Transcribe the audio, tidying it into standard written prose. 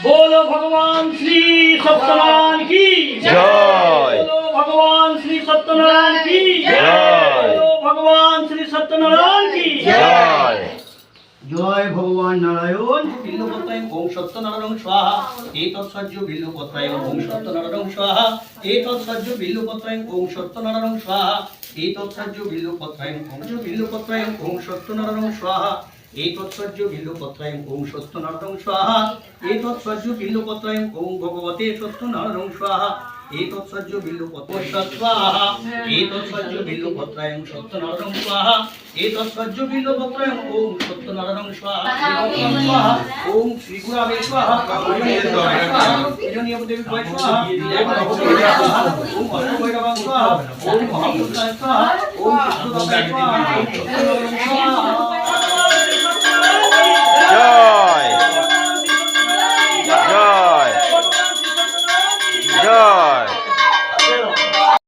बोलो भगवान श्री सत्यनारायण की जय। बोलो भगवान श्री सत्यनारायण की जय। बोलो भगवान श्री सत्यनारायण की जय। জয় ভগবান নারায়ণ। বিল্লপত্রায় ওম সত্যনারায়ণ স্বাহা এতৎসহ্য বিল্লপত্রায় ওম সত্যনারায়ণ স্বাহা এতৎসহ্য বিল্লপত্রায় ওম সত্যনারায়ণ স্বাহা এতৎসহ্য বিল্লপত্রায় ওম সত্যনারায়ণ স্বাহা এতৎসহ্য বিল্লপত্রায় ওম সত্যনারায়ণ স্বাহা এতৎসহ্য বিল্লপত্রায় ওম ভগবতে সত্যনারায়ণ স্বাহা एतत्सज्ज बिल्लुपत्र स्वाहा एतत्सज्ज बिल्लुपत्रायं सत्यनारायण स्वाहा एतत्सज्ज बिल्लुपत्रायं ओम सत्यनारायण स्वाहा ओम श्री गुरवे स्वाहा देवी स्वाहा ओम अष्टभैरव स्वाहा ओम महापुरुषाय स्वाहा ओम विष्णुदेवाय स्वाहा ओम सत्यनारायण स्वाहा। जय।